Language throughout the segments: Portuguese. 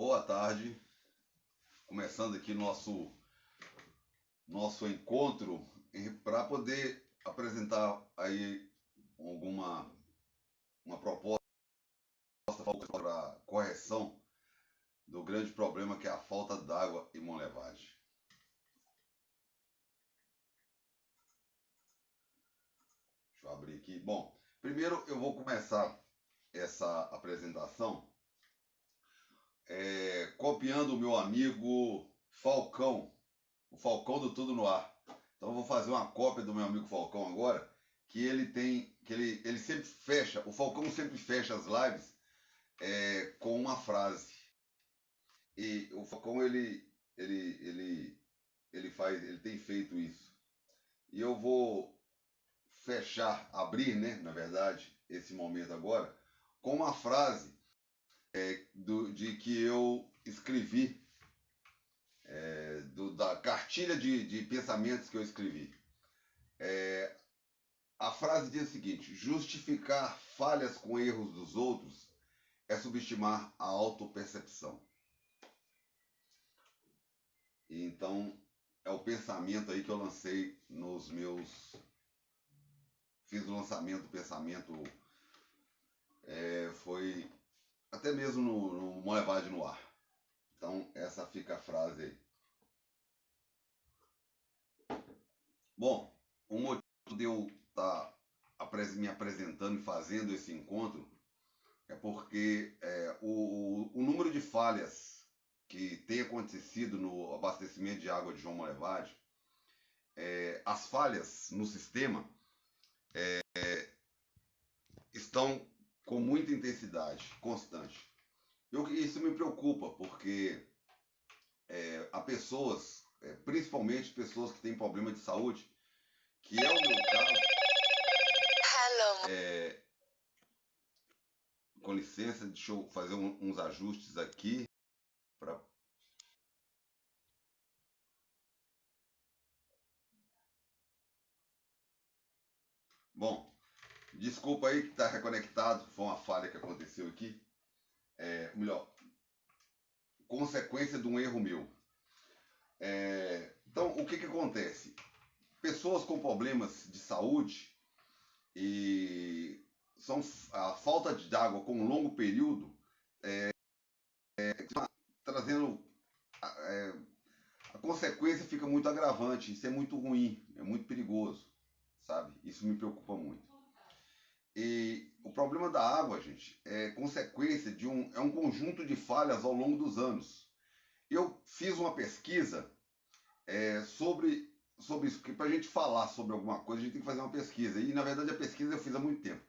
Boa tarde, começando aqui nosso encontro para poder apresentar aí uma proposta para correção do grande problema que é a falta d'água em Monlevade. Deixa eu abrir aqui. Bom, primeiro eu vou começar essa apresentação copiando o meu amigo Falcão, o Falcão do Tudo no Ar. Então eu vou fazer uma cópia do meu amigo Falcão agora, que ele sempre fecha, o Falcão sempre fecha as lives com uma frase. E o Falcão ele tem feito isso. E eu vou abrir, né, na verdade, esse momento agora, com uma frase de que eu escrevi, da cartilha de pensamentos que eu escrevi. A frase diz o seguinte: justificar falhas com erros dos outros é subestimar a autopercepção. Então, é o pensamento aí que eu lancei fiz o lançamento do pensamento, foi até mesmo no Monlevade no Ar. Então, essa fica a frase aí. Bom, o motivo de eu estar me apresentando e fazendo esse encontro é porque o número de falhas que tem acontecido no abastecimento de água de João Monlevade, as falhas no sistema estão com muita intensidade, constante. Isso me preocupa, porque há pessoas, principalmente pessoas que têm problema de saúde, que é o meu caso. Com licença, deixa eu fazer uns ajustes aqui. Bom, desculpa aí que está reconectado, foi uma falha que aconteceu aqui. Melhor, consequência de um erro meu. Então, o que acontece? Pessoas com problemas de saúde e a falta de água com um longo período trazendo a consequência fica muito agravante. Isso é muito ruim, é muito perigoso, sabe? Isso me preocupa muito. E o problema da água, gente, é consequência de um conjunto de falhas ao longo dos anos. Eu fiz uma pesquisa sobre isso, porque para a gente falar sobre alguma coisa, a gente tem que fazer uma pesquisa. E, na verdade, a pesquisa eu fiz há muito tempo.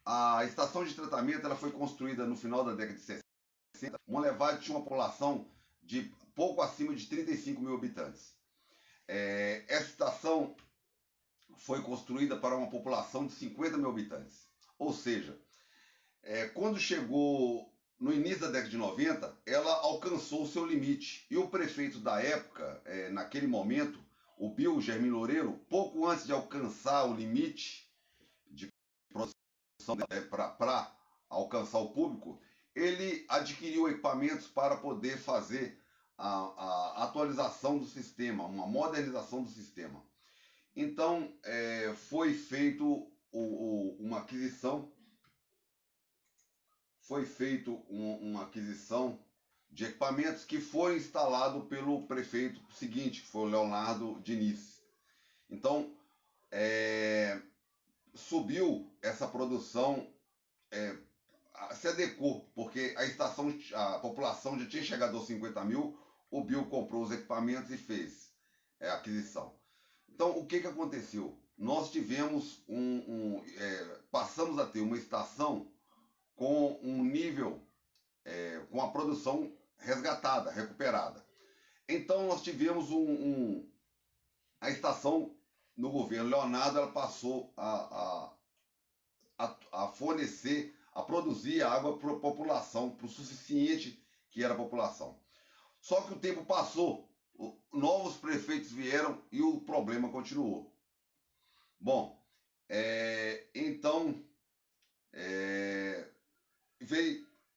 A estação de tratamento ela foi construída no final da década de 60. Monlevade tinha uma população de pouco acima de 35 mil habitantes. Essa estação foi construída para uma população de 50 mil habitantes. Ou seja, quando chegou no início da década de 90, ela alcançou o seu limite. E o prefeito da época, naquele momento, o Bill Germino Loureiro, pouco antes de alcançar o limite de produção para alcançar o público, ele adquiriu equipamentos para poder fazer a atualização do sistema, uma modernização do sistema. Então, foi feito uma aquisição de equipamentos que foi instalado pelo prefeito seguinte, que foi o Leonardo Diniz. Então, subiu essa produção, se adequou, porque a população já tinha chegado aos 50 mil, o Bill comprou os equipamentos e fez a aquisição. Então, o que aconteceu? Nós tivemos passamos a ter uma estação com um nível, com a produção resgatada, recuperada. Então, nós tivemos a estação no governo Leonardo, ela passou a fornecer, a produzir água para a população, para o suficiente que era a população. Só que o tempo passou, novos prefeitos vieram e o problema continuou. Bom, então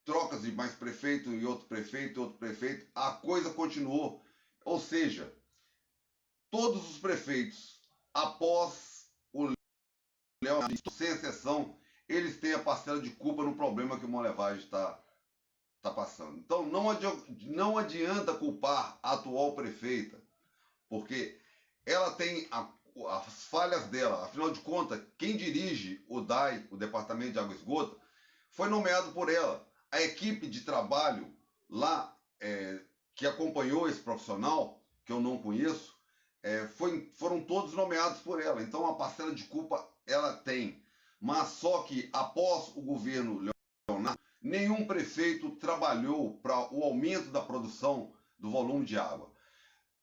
trocas de mais prefeito e outro prefeito, a coisa continuou. Ou seja, todos os prefeitos, após o Leonardo, sem exceção, eles têm a parcela de culpa no problema que o Monlevade está passando. Então, não adianta culpar a atual prefeita, porque ela tem as falhas dela. Afinal de contas, quem dirige o DAI, o Departamento de Água e Esgoto, foi nomeado por ela. A equipe de trabalho lá, que acompanhou esse profissional, que eu não conheço, foram todos nomeados por ela. Então, a parcela de culpa ela tem. Mas só que, após o governo Leonardo, nenhum prefeito trabalhou para o aumento da produção do volume de água.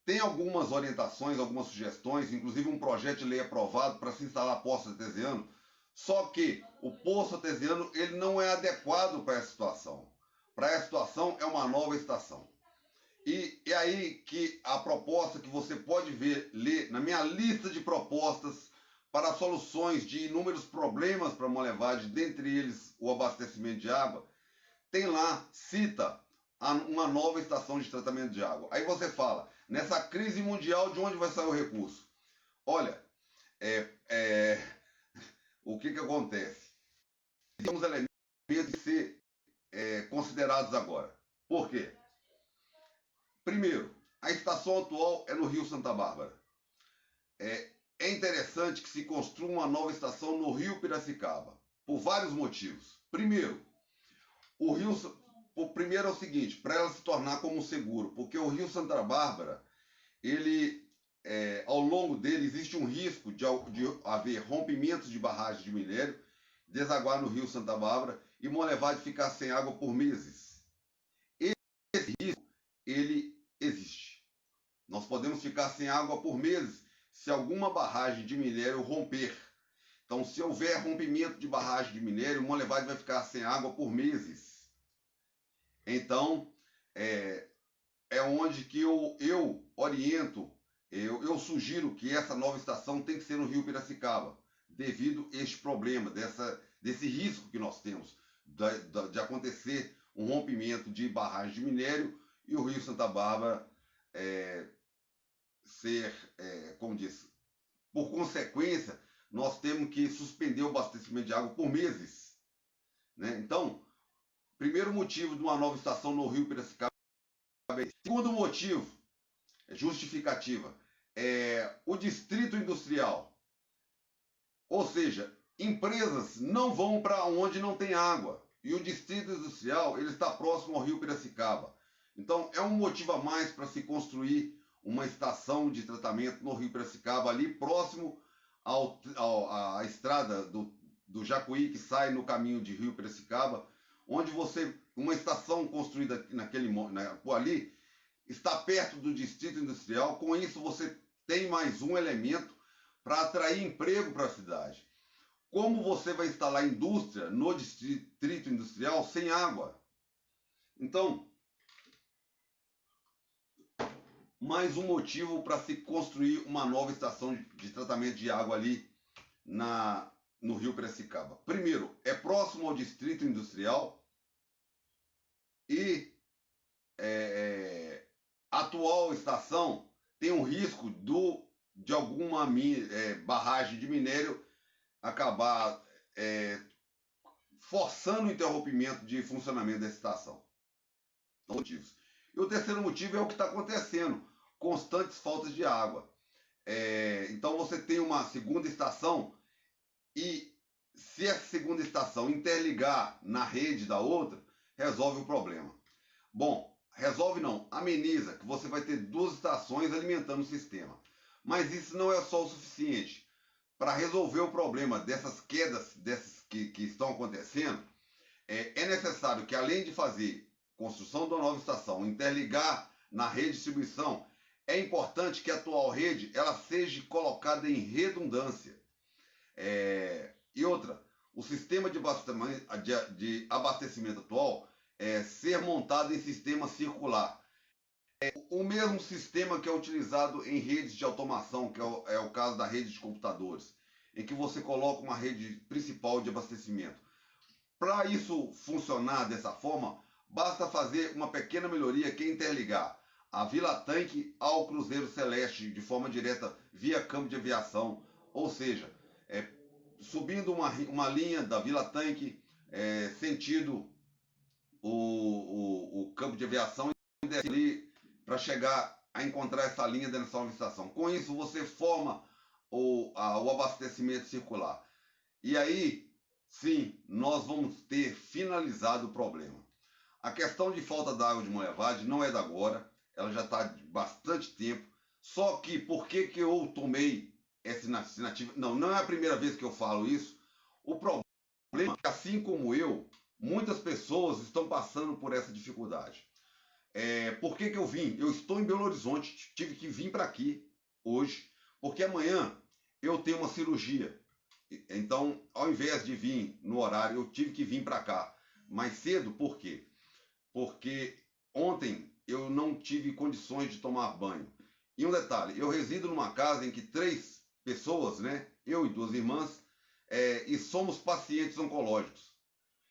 Tem algumas orientações, algumas sugestões, inclusive um projeto de lei aprovado para se instalar poço artesiano, só que o poço artesiano ele não é adequado para essa situação. Para essa situação é uma nova estação. E é aí que a proposta que você pode ler na minha lista de propostas para soluções de inúmeros problemas para a Monlevade, dentre eles o abastecimento de água, tem lá, cita uma nova estação de tratamento de água. Aí você fala, nessa crise mundial, de onde vai sair o recurso? Olha, o que acontece? Temos elementos de ser considerados agora. Por quê? Primeiro, a estação atual é no Rio Santa Bárbara. É interessante que se construa uma nova estação no Rio Piracicaba, por vários motivos. Primeiro, o primeiro é o seguinte, para ela se tornar como um seguro, porque o Rio Santa Bárbara, ele, ao longo dele, existe um risco de haver rompimentos de barragens de minério, desaguar no Rio Santa Bárbara e Monlevade ficar sem água por meses. Esse risco, ele existe. Nós podemos ficar sem água por meses se alguma barragem de minério romper. Então, se houver rompimento de barragem de minério, Monlevade vai ficar sem água por meses. Então, é onde que eu oriento, eu sugiro que essa nova estação tem que ser no Rio Piracicaba, devido a este problema, desse risco que nós temos de acontecer um rompimento de barragem de minério e o Rio Santa Bárbara ser, como disse, por consequência, nós temos que suspender o abastecimento de água por meses. Né? Então, primeiro motivo de uma nova estação no Rio Piracicaba. Segundo motivo, justificativa, o distrito industrial. Ou seja, empresas não vão para onde não tem água. E o distrito industrial ele está próximo ao Rio Piracicaba. Então, é um motivo a mais para se construir uma estação de tratamento no Rio Piracicaba, ali próximo à estrada do Jacuí, que sai no caminho de Rio Piracicaba, onde uma estação construída por ali, está perto do distrito industrial. Com isso, você tem mais um elemento para atrair emprego para a cidade. Como você vai instalar indústria no distrito industrial sem água? Então, mais um motivo para se construir uma nova estação de tratamento de água ali no Rio Piracicaba. Primeiro, é próximo ao distrito industrial e a atual estação tem um risco de alguma barragem de minério acabar forçando o interrompimento de funcionamento da estação. Motivos. E o terceiro motivo é o que está acontecendo, constantes faltas de água. Então você tem uma segunda estação e se essa segunda estação interligar na rede da outra, resolve o problema. Bom, resolve não, ameniza, que você vai ter duas estações alimentando o sistema. Mas isso não é só o suficiente. Para resolver o problema dessas quedas que estão acontecendo, é necessário que, além de fazer construção de uma nova estação, interligar na rede de distribuição, é importante que a atual rede ela seja colocada em redundância. E outra, o sistema de abastecimento atual ser montado em sistema circular. O mesmo sistema que é utilizado em redes de automação, que é o caso da rede de computadores, em que você coloca uma rede principal de abastecimento. Para isso funcionar dessa forma, basta fazer uma pequena melhoria que é interligar a Vila Tanque ao Cruzeiro Celeste de forma direta via campo de aviação, ou seja, subindo uma linha da Vila Tanque sentido o campo de aviação e descer ali para chegar a encontrar essa linha dentro dessa estação. Com isso você forma o abastecimento circular. E aí, sim, nós vamos ter finalizado o problema. A questão de falta d'água de Monlevade não é da agora, ela já está de bastante tempo. Só que por que eu tomei essa iniciativa? Não é a primeira vez que eu falo isso. O problema é que, assim como eu, muitas pessoas estão passando por essa dificuldade. Por que eu vim? Eu estou em Belo Horizonte, tive que vir para aqui hoje, porque amanhã eu tenho uma cirurgia. Então, ao invés de vir no horário, eu tive que vir para cá mais cedo. Por quê? Porque ontem eu não tive condições de tomar banho. E um detalhe, eu resido numa casa em que 3 pessoas, né, eu e 2 irmãs, e somos pacientes oncológicos.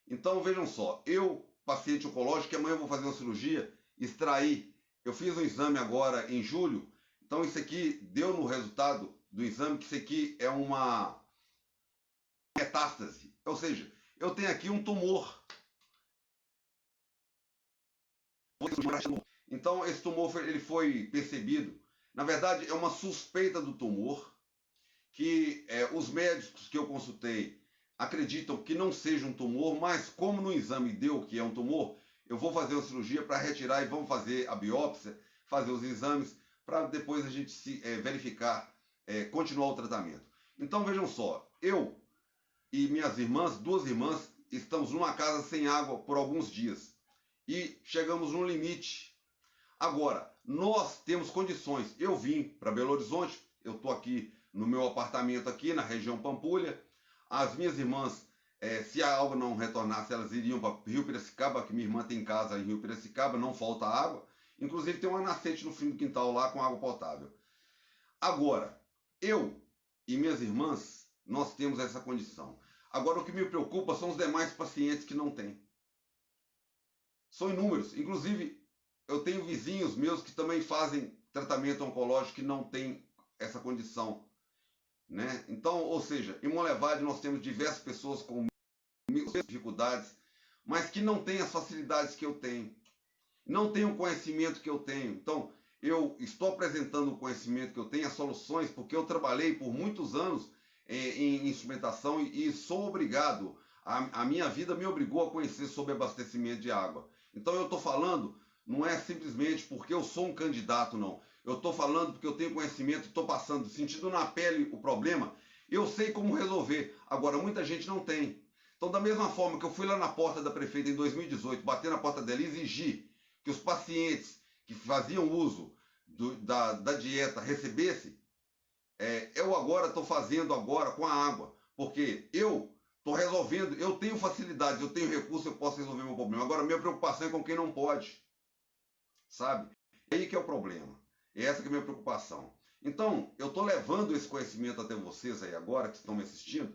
Então, vejam só, eu, paciente oncológico, que amanhã eu vou fazer uma cirurgia, extrair. Eu fiz um exame agora em julho, então isso aqui deu no resultado do exame que isso aqui é uma metástase, ou seja, eu tenho aqui um tumor. Então esse tumor ele foi percebido, na verdade é uma suspeita do tumor, que os médicos que eu consultei acreditam que não seja um tumor, mas como no exame deu que é um tumor, eu vou fazer uma cirurgia para retirar e vamos fazer a biópsia, fazer os exames, para depois a gente verificar, continuar o tratamento. Então vejam só, eu e minhas irmãs, 2 irmãs, estamos numa casa sem água por alguns dias. E chegamos no limite. Agora, nós temos condições. Eu vim para Belo Horizonte, eu estou aqui no meu apartamento aqui na região Pampulha. As minhas irmãs, se a água não retornasse, elas iriam para Rio Piracicaba, que minha irmã tem casa em Rio Piracicaba, não falta água. Inclusive tem uma nascente no fim do quintal lá com água potável. Agora, eu e minhas irmãs, nós temos essa condição. Agora, o que me preocupa são os demais pacientes que não têm. São inúmeros. Inclusive, eu tenho vizinhos meus que também fazem tratamento oncológico que não têm essa condição. Né? Então, ou seja, em Monlevade nós temos diversas pessoas com dificuldades, mas que não têm as facilidades que eu tenho. Não têm o conhecimento que eu tenho. Então, eu estou apresentando o conhecimento que eu tenho, as soluções, porque eu trabalhei por muitos anos em instrumentação e sou obrigado, a minha vida me obrigou a conhecer sobre abastecimento de água. Então eu estou falando, não é simplesmente porque eu sou um candidato, não. Eu estou falando porque eu tenho conhecimento, estou passando, sentindo na pele o problema, eu sei como resolver. Agora, muita gente não tem. Então, da mesma forma que eu fui lá na porta da prefeita em 2018, bater na porta dela e exigir que os pacientes que faziam uso da dieta recebessem, eu agora estou fazendo agora com a água, porque eu estou resolvendo, eu tenho facilidades, eu tenho recursos, eu posso resolver meu problema. Agora, minha preocupação é com quem não pode, sabe? É aí que é o problema, é essa que é a minha preocupação. Então, eu estou levando esse conhecimento até vocês aí agora, que estão me assistindo.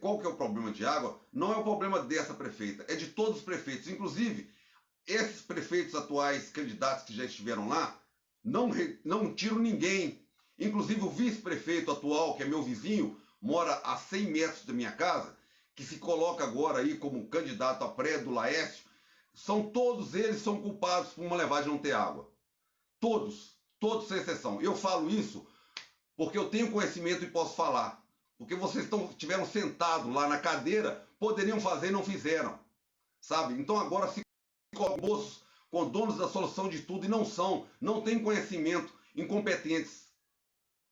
Qual que é o problema de água? Não é o problema dessa prefeita, é de todos os prefeitos. Inclusive, esses prefeitos atuais, candidatos que já estiveram lá, não tiram ninguém. Inclusive o vice-prefeito atual, que é meu vizinho, mora a 100 metros da minha casa, que se coloca agora aí como candidato a pré do Laércio, todos eles são culpados por Monlevade não ter água. Todos sem exceção. Eu falo isso porque eu tenho conhecimento e posso falar. Porque vocês tiveram sentado lá na cadeira, poderiam fazer e não fizeram. Sabe? Então agora se colocam com donos da solução de tudo e não têm conhecimento, incompetentes.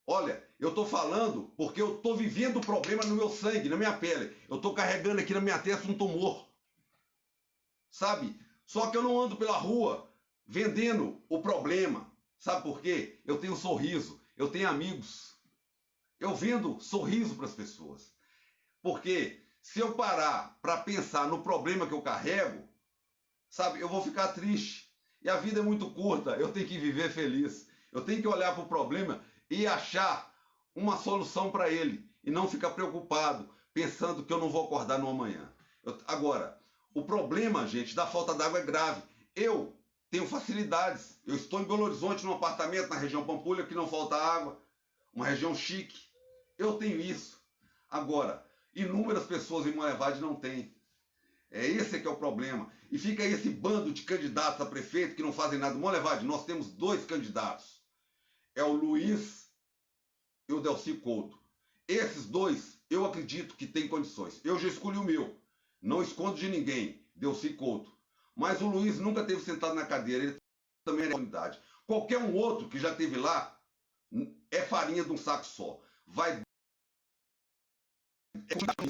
Olha, eu estou falando porque eu estou vivendo o problema no meu sangue, na minha pele. Eu estou carregando aqui na minha testa um tumor. Sabe? Só que eu não ando pela rua vendendo o problema. Sabe por quê? Eu tenho sorriso, eu tenho amigos. Eu vendo sorriso para as pessoas. Porque se eu parar para pensar no problema que eu carrego, sabe, eu vou ficar triste. E a vida é muito curta, eu tenho que viver feliz. Eu tenho que olhar para o problema e achar uma solução para ele. E não ficar preocupado, pensando que eu não vou acordar no amanhã. Agora, o problema, gente, da falta d'água é grave. Eu tenho facilidades. Eu estou em Belo Horizonte, num apartamento na região Pampulha, que não falta água, uma região chique. Eu tenho isso. Agora, inúmeras pessoas em Monlevade não têm. Esse que é o problema. E fica aí esse bando de candidatos a prefeito que não fazem nada. Monlevade, nós temos 2 candidatos. É o Luiz e o Delcy Couto. Esses 2, eu acredito que têm condições. Eu já escolhi o meu. Não escondo de ninguém, Delcy Couto. Mas o Luiz nunca teve sentado na cadeira. Ele também é unidade. Qualquer um outro que já esteve lá é farinha de um saco só.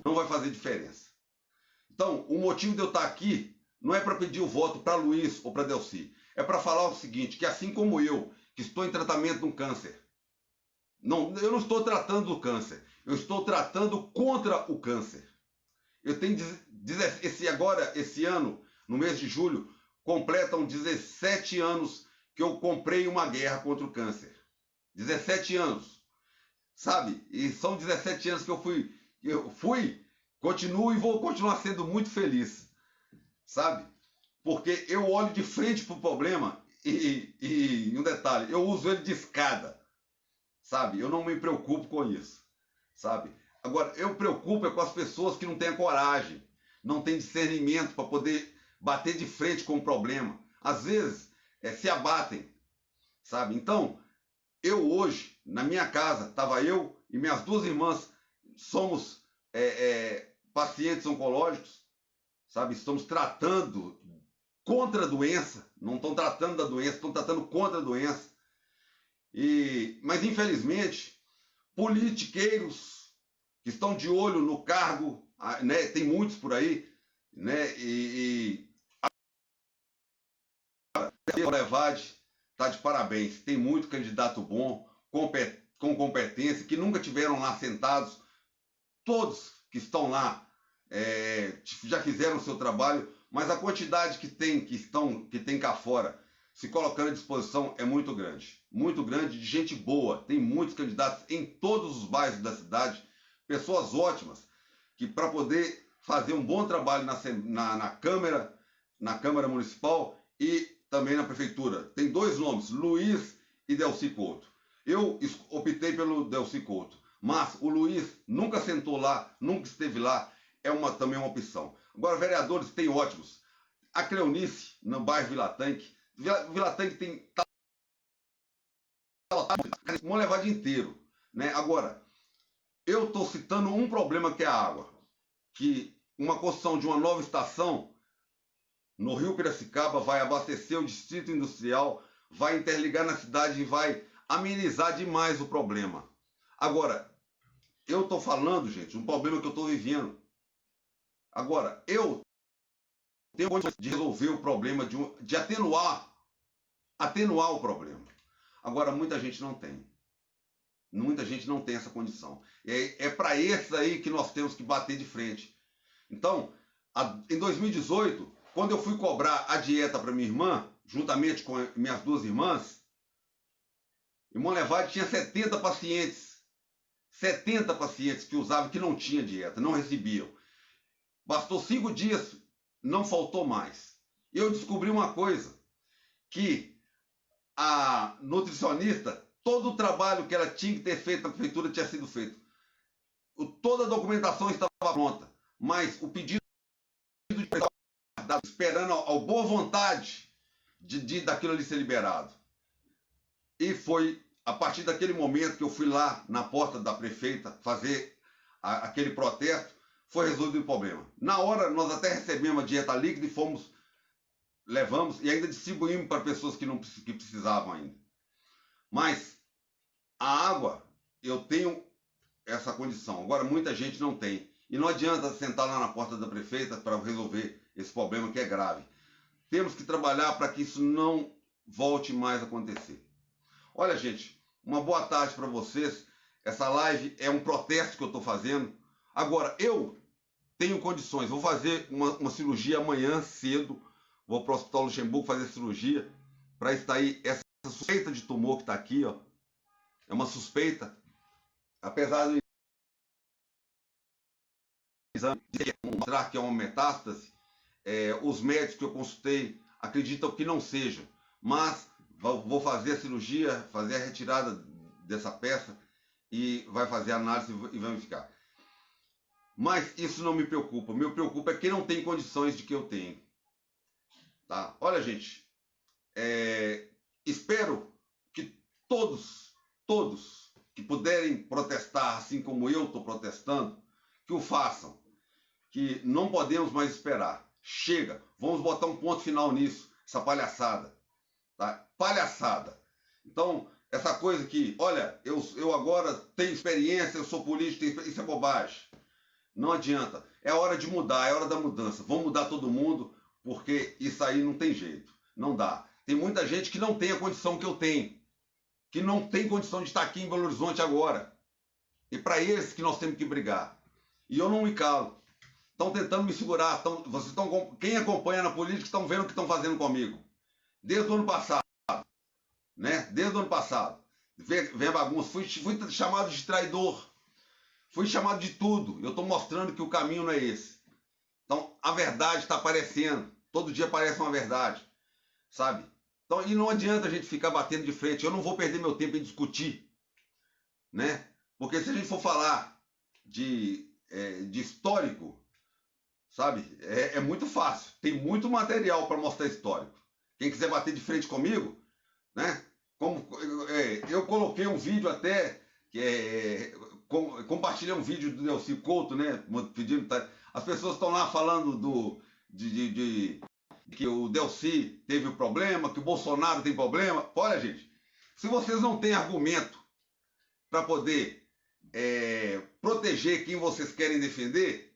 Não vai fazer diferença. Então, o motivo de eu estar aqui não é para pedir o voto para Luiz ou para Delcy. É para falar o seguinte, que assim como eu, que estou em tratamento de um câncer, eu não estou tratando do câncer, eu estou tratando contra o câncer. Eu tenho esse ano, no mês de julho, completam 17 anos que eu comprei uma guerra contra o câncer. 17 anos, sabe? E são 17 anos que eu fui, continuo e vou continuar sendo muito feliz, sabe? Porque eu olho de frente para o problema e um detalhe, eu uso ele de escada, sabe? Eu não me preocupo com isso, sabe? Agora, eu preocupo com as pessoas que não têm a coragem, não têm discernimento para poder bater de frente com o problema. Às vezes, se abatem, sabe? Então, eu hoje, na minha casa, estava eu e minhas 2 irmãs, somos pacientes oncológicos, sabe? Estamos tratando contra a doença, não estão tratando da doença, estão tratando contra a doença. Mas, infelizmente, politiqueiros que estão de olho no cargo, né? Tem muitos por aí, né? A Monlevade está de parabéns, tem muito candidato bom, com competência, que nunca tiveram lá sentados. Todos que estão lá já fizeram o seu trabalho, mas a quantidade que tem cá fora, se colocando à disposição, é muito grande, de gente boa. Tem muitos candidatos em todos os bairros da cidade, pessoas ótimas, que para poder fazer um bom trabalho na Câmara Municipal e também na Prefeitura. Tem 2 nomes, Luiz e Delcy Couto. Eu optei pelo Delcy Couto, mas o Luiz nunca sentou lá, nunca esteve lá, também uma opção. Agora, vereadores tem ótimos. A Cleonice, no bairro Vila Tanque. Vila Tanque tem Monlevade inteiro, né? Agora, eu estou citando um problema que é a água. Que uma construção de uma nova estação no Rio Piracicaba vai abastecer o distrito industrial, vai interligar na cidade e vai amenizar demais o problema. Agora, eu estou falando, gente, um problema que eu estou vivendo. Agora, eu tenho condições de resolver o problema, de atenuar o problema. Agora, muita gente não tem. Muita gente não tem essa condição. É para esses aí que nós temos que bater de frente. Então, em 2018, quando eu fui cobrar a dieta para minha irmã, juntamente com minhas 2 irmãs, em Monlevade tinha 70 pacientes. 70 pacientes que usavam, que não tinha dieta, não recebiam. Bastou 5 dias, não faltou mais. Eu descobri uma coisa, que a nutricionista, todo o trabalho que ela tinha que ter feito na prefeitura tinha sido feito. Toda a documentação estava pronta, mas o pedido de esperando a boa vontade daquilo ali ser liberado. E foi a partir daquele momento que eu fui lá na porta da prefeita fazer aquele protesto, foi resolvido o problema. Na hora, nós até recebemos a dieta líquida e levamos e ainda distribuímos para pessoas que precisavam ainda. Mas a água, eu tenho essa condição. Agora, muita gente não tem. E não adianta sentar lá na porta da prefeita para resolver esse problema que é grave. Temos que trabalhar para que isso não volte mais a acontecer. Olha, gente, uma boa tarde para vocês. Essa live é um protesto que eu estou fazendo. Agora, eu tenho condições. Vou fazer uma cirurgia amanhã cedo. Vou para o Hospital Luxemburgo fazer cirurgia para extrair essa suspeita de tumor que está aqui, ó. É uma suspeita. Apesar de exame mostrar que é uma metástase, os médicos que eu consultei acreditam que não seja, mas vou fazer a cirurgia, fazer a retirada dessa peça e vai fazer a análise e verificar. Mas isso não me preocupa. Me preocupa é quem não tem condições de que eu tenho. Tá? Olha, gente, espero que todos que puderem protestar, assim como eu estou protestando, que o façam. Que não podemos mais esperar. Chega, vamos botar um ponto final nisso, essa palhaçada. Tá? Palhaçada. Então, essa coisa que, olha, eu agora tenho experiência, eu sou político, isso é bobagem. Não adianta. É hora de mudar, é hora da mudança. Vamos mudar todo mundo, porque isso aí não tem jeito. Não dá. Tem muita gente que não tem a condição que eu tenho. Que não tem condição de estar aqui em Belo Horizonte agora. E para eles que nós temos que brigar. E eu não me calo. Estão tentando me segurar. Quem acompanha na política estão vendo o que estão fazendo comigo. Desde o ano passado. Né? Desde o ano passado. Vem a bagunça. Fui chamado de traidor. Fui chamado de tudo. Eu estou mostrando que o caminho não é esse. Então, a verdade está aparecendo. Todo dia aparece uma verdade. Sabe? Então, e não adianta a gente ficar batendo de frente. Eu não vou perder meu tempo em discutir. Né? Porque se a gente for falar de histórico, sabe? É muito fácil. Tem muito material para mostrar histórico. Quem quiser bater de frente comigo, né? Eu coloquei um vídeo até compartilhei um vídeo do Delcy Couto, né? Pedindo, as pessoas estão lá falando que o Delcy teve um problema, que o Bolsonaro tem problema. Olha, gente, se vocês não têm argumento para poder proteger quem vocês querem defender,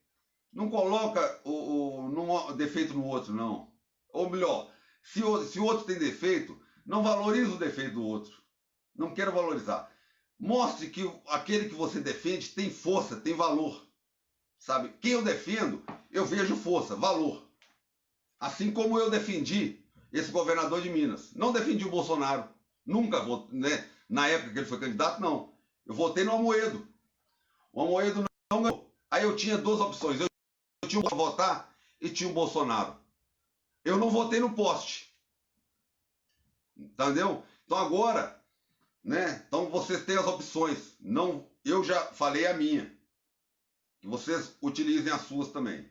não coloca um defeito no outro, não. Ou melhor, se o outro tem defeito, não valoriza o defeito do outro. Não quero valorizar. Mostre que aquele que você defende tem força, tem valor. Sabe? Quem eu defendo, eu vejo força, valor. Assim como eu defendi esse governador de Minas. Não defendi o Bolsonaro. Nunca votei, né? Na época que ele foi candidato, não. Eu votei no Amoedo. O Amoedo não ganhou. Aí eu tinha duas opções. Eu tinha para votar e tinha o Bolsonaro. Eu não votei no poste. Entendeu? Então agora, né? Então vocês têm as opções. Não, eu já falei a minha. Que vocês utilizem as suas também.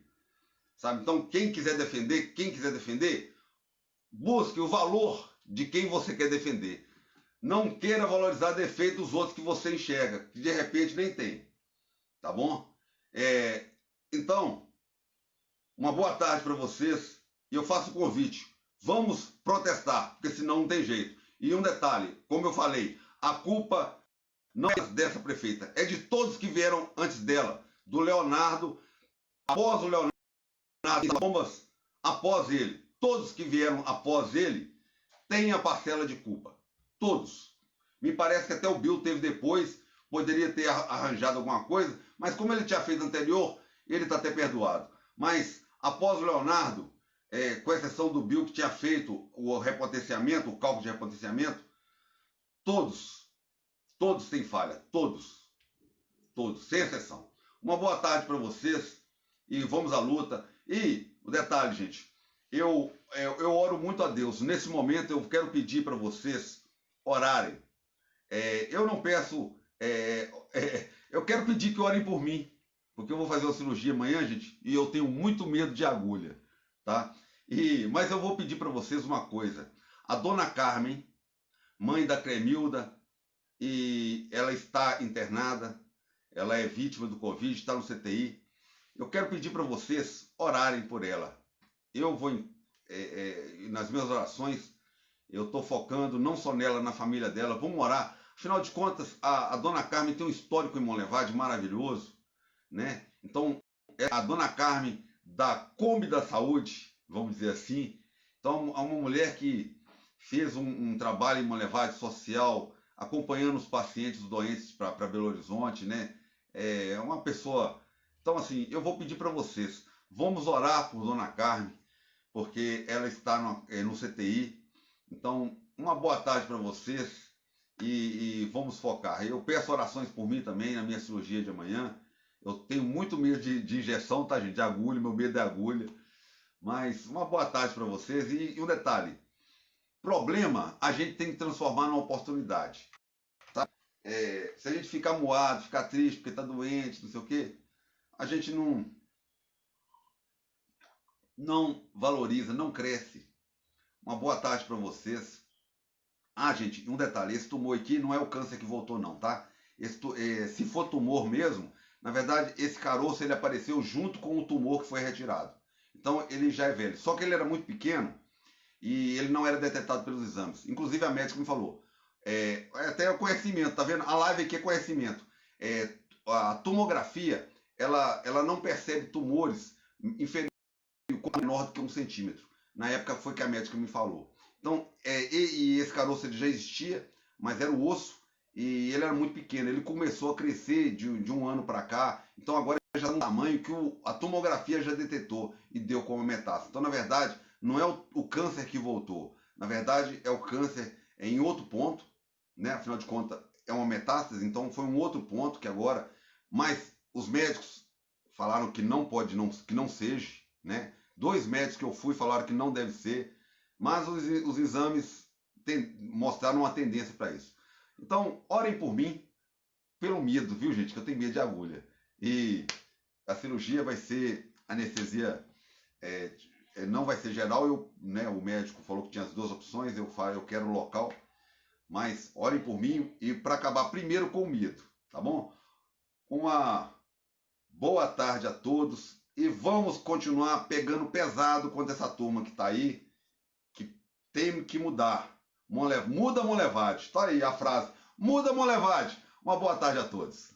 Sabe? Então quem quiser defender, busque o valor de quem você quer defender. Não queira valorizar defeitos dos outros que você enxerga, que de repente nem tem. Tá bom? Então, uma boa tarde para vocês. E eu faço o convite. Vamos protestar, porque senão não tem jeito. E um detalhe, como eu falei, a culpa não é dessa prefeita, é de todos que vieram antes dela. Do Leonardo, após o Leonardo, bombas, após ele. Todos que vieram após ele têm a parcela de culpa. Todos. Me parece que até o Bill teve depois, poderia ter arranjado alguma coisa, mas como ele tinha feito anterior, ele está até perdoado. Mas após o Leonardo, com exceção do Bill que tinha feito o repotenciamento, o cálculo de repotenciamento, todos têm falha. Todos, sem exceção. Uma boa tarde para vocês e vamos à luta. E o detalhe, gente, eu oro muito a Deus. Nesse momento eu quero pedir para vocês orarem. Eu não peço... eu quero pedir que orem por mim, porque eu vou fazer uma cirurgia amanhã, gente, e eu tenho muito medo de agulha, tá? Mas eu vou pedir para vocês uma coisa. A dona Carmen, mãe da Cremilda, e ela está internada, ela é vítima do Covid, está no CTI. Eu quero pedir para vocês orarem por ela. Eu vou, nas minhas orações, eu estou focando não só nela, na família dela. Vamos orar. Afinal de contas, a dona Carmen tem um histórico em Monlevade maravilhoso, né? Então, é a dona Carmen da Kombi da Saúde, vamos dizer assim. Então, é uma mulher que fez um trabalho em Monlevade social, acompanhando os pacientes, os doentes para Belo Horizonte, né? É uma pessoa... Então, assim, eu vou pedir para vocês, vamos orar por dona Carmen, porque ela está no CTI. Então, uma boa tarde para vocês e vamos focar. Eu peço orações por mim também na minha cirurgia de amanhã Eu tenho muito medo de injeção, tá, gente? De agulha, meu medo é agulha. Mas uma boa tarde para vocês. E um detalhe: problema a gente tem que transformar numa oportunidade. Se a gente ficar moado, ficar triste porque tá doente, não sei o quê, a gente não valoriza, não cresce. Uma boa tarde para vocês. Ah, gente, um detalhe: esse tumor aqui não é o câncer que voltou, não, tá? Se for tumor mesmo, na verdade, esse caroço ele apareceu junto com o tumor que foi retirado. Então ele já é velho. Só que ele era muito pequeno e ele não era detectado pelos exames. Inclusive a médica me falou. Até o conhecimento, tá vendo? A live aqui é conhecimento. A tomografia, ela não percebe tumores inferiores menor do que 1 centímetro. Na época foi que a médica me falou. Então, e esse caroço ele já existia, mas era o osso e ele era muito pequeno. Ele começou a crescer de um ano para cá. Então agora já está no tamanho que a tomografia já detectou e deu como metástase. Então, na verdade, não é o câncer que voltou. Na verdade, é o câncer em outro ponto, né? Afinal de contas, é uma metástase, então foi um outro ponto que agora. Mas os médicos falaram que não pode, que não seja, né? 2 médicos que eu fui falaram que não deve ser, mas os exames mostraram uma tendência para isso. Então, orem por mim, pelo medo, viu, gente? Que eu tenho medo de agulha. E a cirurgia vai ser anestesia, não vai ser geral. O médico falou que tinha as 2 opções. Eu quero o local, mas orem por mim e para acabar primeiro com o medo, tá bom? Uma boa tarde a todos e vamos continuar pegando pesado contra essa turma que está aí, que tem que mudar. Muda Monlevade. Está aí a frase. Muda Monlevade. Uma boa tarde a todos.